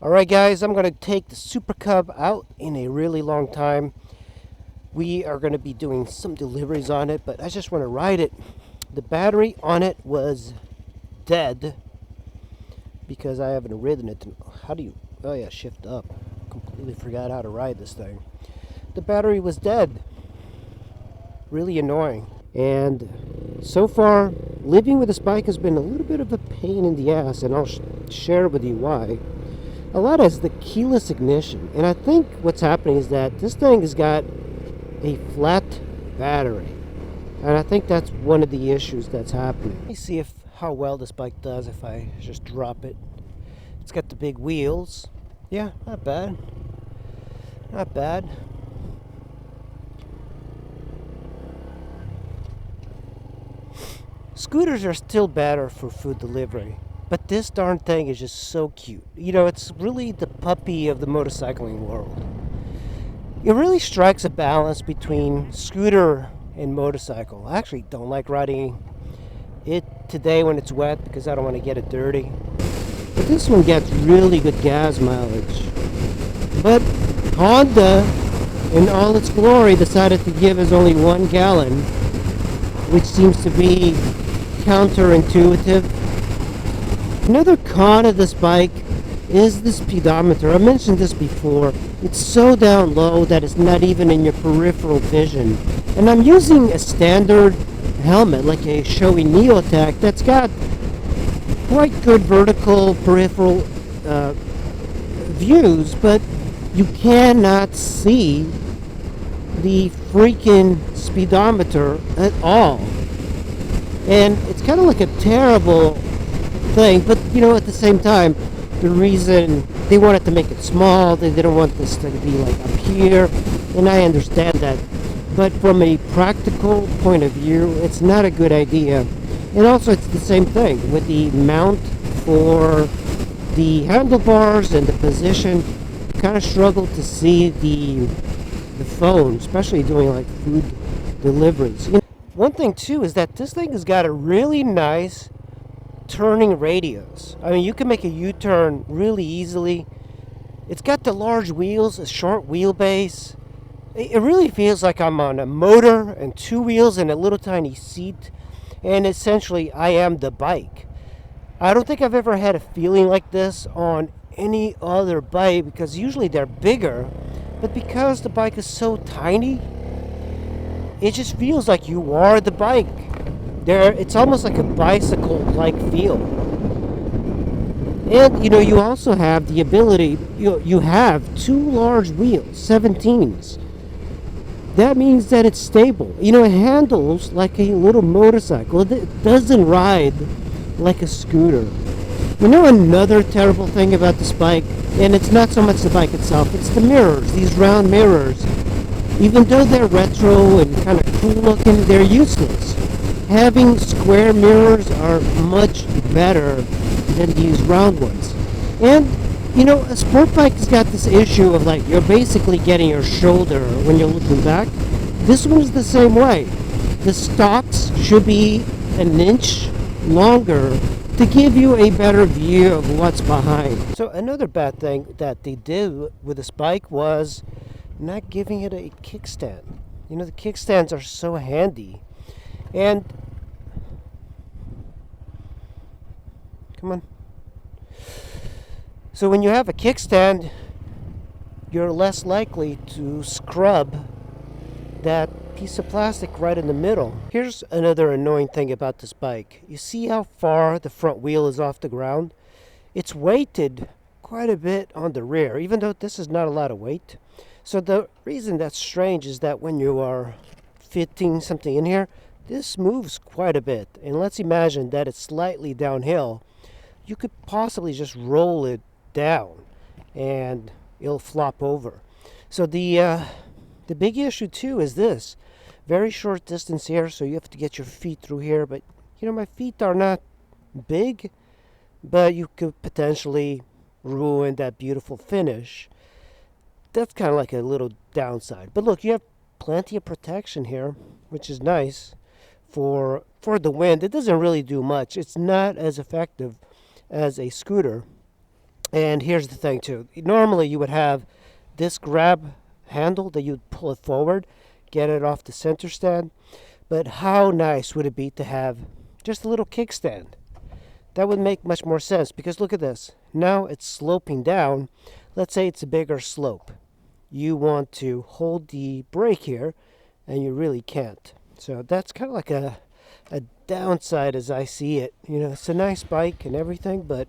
Alright guys, I'm going to take the Super Cub out in a really long time. We are going to be doing some deliveries on it, but I just want to ride it. The battery on it was dead because I haven't ridden it. How do you, oh yeah, shift up. Completely forgot how to ride this thing. The battery was dead. Really annoying. And so far, living with this bike has been a little bit of a pain in the ass, and I'll share with you why. A lot is the keyless ignition, and I think what's happening is that this thing has got a flat battery, and I think that's one of the issues that's happening. Let me see how well this bike does if I just drop it. It's got the big wheels. Yeah, not bad. Not bad. Scooters are still better for food delivery. But this darn thing is just so cute. You know, it's really the puppy of the motorcycling world. It really strikes a balance between scooter and motorcycle. I actually don't like riding it today when it's wet because I don't want to get it dirty. But this one gets really good gas mileage. But Honda, in all its glory, decided to give us only 1 gallon, which seems to be counterintuitive. Another con of this bike is the speedometer. I mentioned this before. It's so down low that it's not even in your peripheral vision. And I'm using a standard helmet, like a Shoei Neo Attack, that's got quite good vertical peripheral views, but you cannot see the freaking speedometer at all. And it's kind of like a terrible thing, but you know, at the same time, the reason they wanted to make it small, they didn't want this to be like up here, and I understand that, but from a practical point of view, it's not a good idea. And also, it's the same thing with the mount for the handlebars and the position. You kind of struggle to see the phone, especially doing like food deliveries. You know, one thing too is that this thing has got a really nice turning radius. I mean, you can make a U-turn really easily. It's got the large wheels, a short wheelbase. It really feels like I'm on a motor and 2 wheels and a little tiny seat, and essentially I am the bike. I don't think I've ever had a feeling like this on any other bike, because usually they're bigger, but because the bike is so tiny, it just feels like you are the bike. It's almost like a bicycle-like feel. And, you know, you also have the ability, you have 2 large wheels, 17s. That means that it's stable. You know, it handles like a little motorcycle. It doesn't ride like a scooter. You know, another terrible thing about this bike, and it's not so much the bike itself, it's the mirrors, these round mirrors. Even though they're retro and kind of cool looking, they're useless. Having square mirrors are much better than these round ones. And, you know, a sport bike has got this issue of like, you're basically getting your shoulder when you're looking back. This one's the same way. The stocks should be an inch longer to give you a better view of what's behind. So another bad thing that they did with this bike was not giving it a kickstand. You know, the kickstands are so handy. And come on. So when you have a kickstand, you're less likely to scrub that piece of plastic right in the middle. Here's another annoying thing about this bike. You see how far the front wheel is off the ground? It's weighted quite a bit on the rear, even though this is not a lot of weight. So the reason that's strange is that when you are fitting something in here, this moves quite a bit. And let's imagine that it's slightly downhill. You could possibly just roll it down and it'll flop over. So the big issue too is this. Very short distance here, so you have to get your feet through here. But, you know, my feet are not big, but you could potentially ruin that beautiful finish. That's kind of like a little downside. But look, you have plenty of protection here, which is nice for the wind. It doesn't really do much. It's not as effective as a scooter. And here's the thing too. Normally you would have this grab handle that you'd pull it forward, get it off the center stand. But how nice would it be to have just a little kickstand? That would make much more sense because look at this. Now it's sloping down. Let's say it's a bigger slope. You want to hold the brake here and you really can't. So that's kind of like a downside as I see it. You know, it's a nice bike and everything, but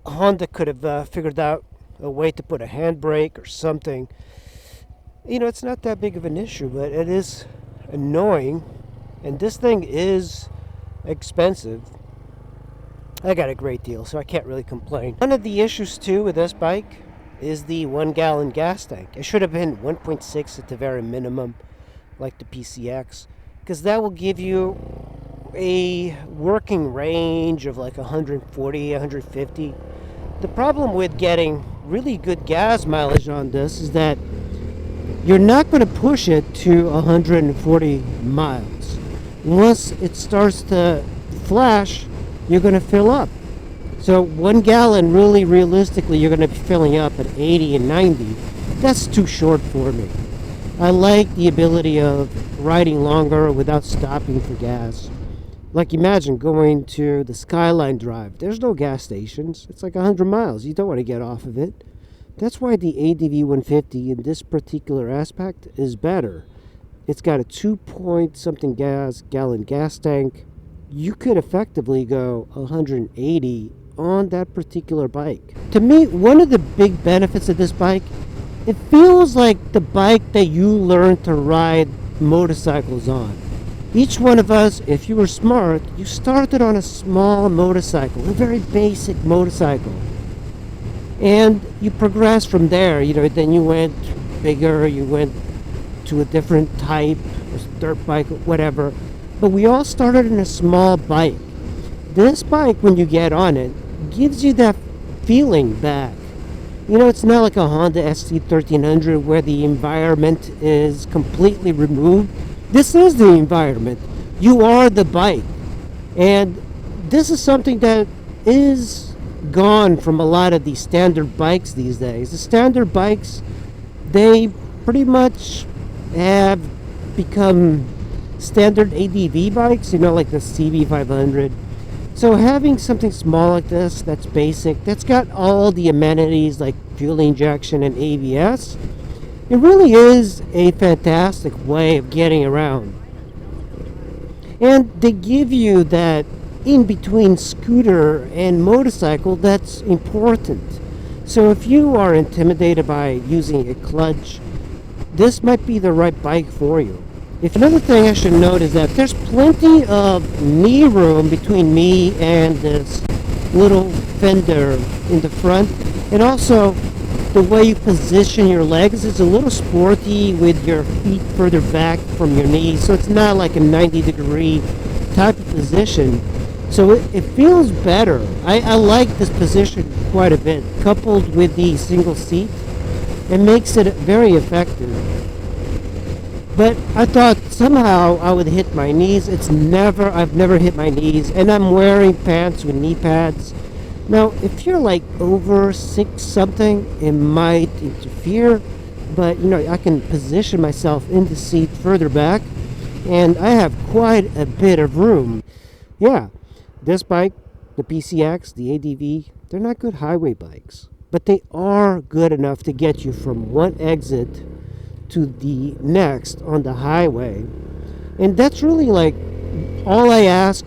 Honda could have figured out a way to put a handbrake or something. You know, it's not that big of an issue, but it is annoying. And this thing is expensive. I got a great deal, so I can't really complain. One of the issues too with this bike is the 1 gallon gas tank. It should have been 1.6 at the very minimum, like the PCX, because that will give you a working range of like 140, 150. The problem with getting really good gas mileage on this is that you're not going to push it to 140 miles. Once it starts to flash, you're going to fill up. So 1 gallon, really realistically, you're going to be filling up at 80 and 90. That's too short for me. I like the ability of riding longer without stopping for gas. Like imagine going to the Skyline Drive. There's no gas stations. It's like 100 miles. You don't want to get off of it. That's why the ADV 150 in this particular aspect is better. It's got a 2 something gallon gas tank. You could effectively go 180 on that particular bike. To me, one of the big benefits of this bike, it feels like the bike that you learn to ride motorcycles on. Each one of us, if you were smart, you started on a small motorcycle, a very basic motorcycle. And you progress from there, you know, then you went bigger, you went to a different type, a dirt bike, whatever. But we all started in a small bike. This bike, when you get on it, gives you that feeling back. You know, it's not like a Honda ST1300 where the environment is completely removed. This is the environment. You are the bike. And this is something that is gone from a lot of the standard bikes these days. The standard bikes, they pretty much have become standard ADV bikes, you know, like the CB500. So having something small like this, that's basic, that's got all the amenities like fuel injection and ABS, it really is a fantastic way of getting around. And they give you that in between scooter and motorcycle that's important. So if you are intimidated by using a clutch, this might be the right bike for you. If another thing I should note is that there's plenty of knee room between me and this little fender in the front, and also the way you position your legs is a little sporty with your feet further back from your knees, so it's not like a 90-degree type of position. So it feels better. I like this position quite a bit, coupled with the single seat. It makes it very effective. But I thought somehow I would hit my knees. I've never hit my knees, and I'm wearing pants with knee pads. Now, if you're like over 6 something, it might interfere, but you know, I can position myself in the seat further back, and I have quite a bit of room. Yeah, this bike, the PCX, the ADV, they're not good highway bikes, but they are good enough to get you from one exit to the next on the highway. And that's really like all I ask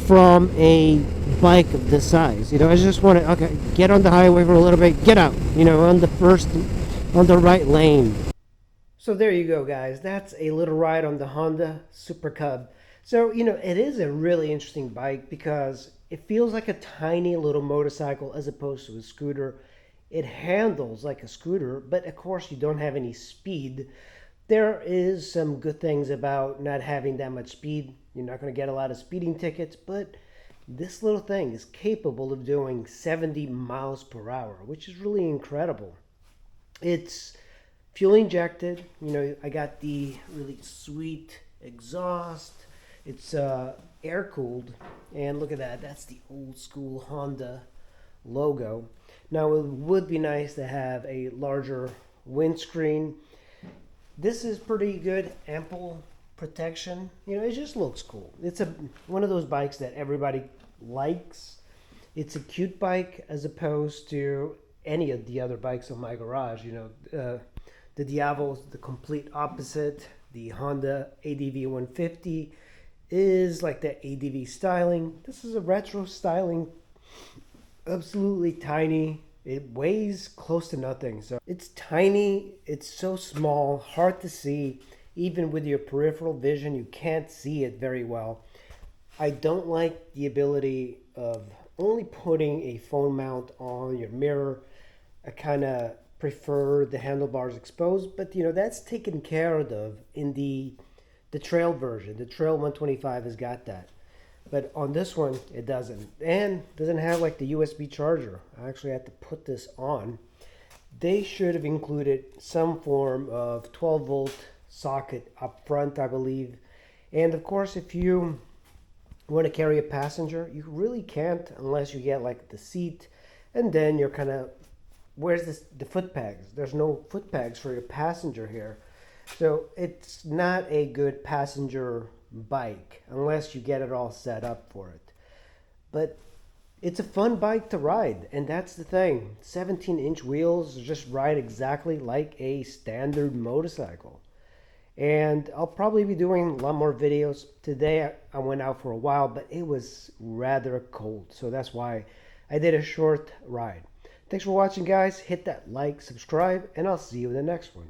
from a bike of this size. You know, I just want to, okay, get on the highway for a little bit, get out, you know, on the right lane. So there you go, guys. That's a little ride on the Honda Super Cub. So, you know, it is a really interesting bike because it feels like a tiny little motorcycle as opposed to a scooter. It handles like a scooter, but of course you don't have any speed. There is some good things about not having that much speed. You're not going to get a lot of speeding tickets, but this little thing is capable of doing 70 miles per hour, which is really incredible. It's fuel injected. You know, I got the really sweet exhaust. It's air cooled, and look at that. That's the old school Honda logo. Now it would be nice to have a larger windscreen. This is pretty good, ample protection. You know, it just looks cool. It's one of those bikes that everybody likes. It's a cute bike as opposed to any of the other bikes on my garage. You know, the Diavo's the complete opposite. The Honda ADV 150 is like the ADV styling. This is a retro styling, absolutely tiny. It weighs close to nothing. So it's tiny, it's so small, hard to see. Even with your peripheral vision, you can't see it very well. I don't like the ability of only putting a phone mount on your mirror. I kind of prefer the handlebars exposed, but you know, that's taken care of in the trail version. The Trail 125 has got that. But on this one, it doesn't. And doesn't have like the USB charger. I actually had to put this on. They should have included some form of 12 volt socket up front, I believe. And of course, if you want to carry a passenger, you really can't unless you get like the seat. And then you're kind of, where's the foot pegs? There's no foot pegs for your passenger here. So it's not a good passenger bike unless you get it all set up for it. But it's a fun bike to ride, and that's the thing. 17-inch wheels just ride exactly like a standard motorcycle. And I'll probably be doing a lot more videos. Today I went out for a while, but it was rather cold, so that's why I did a short ride. Thanks for watching, guys. Hit that like, subscribe, and I'll see you in the next one.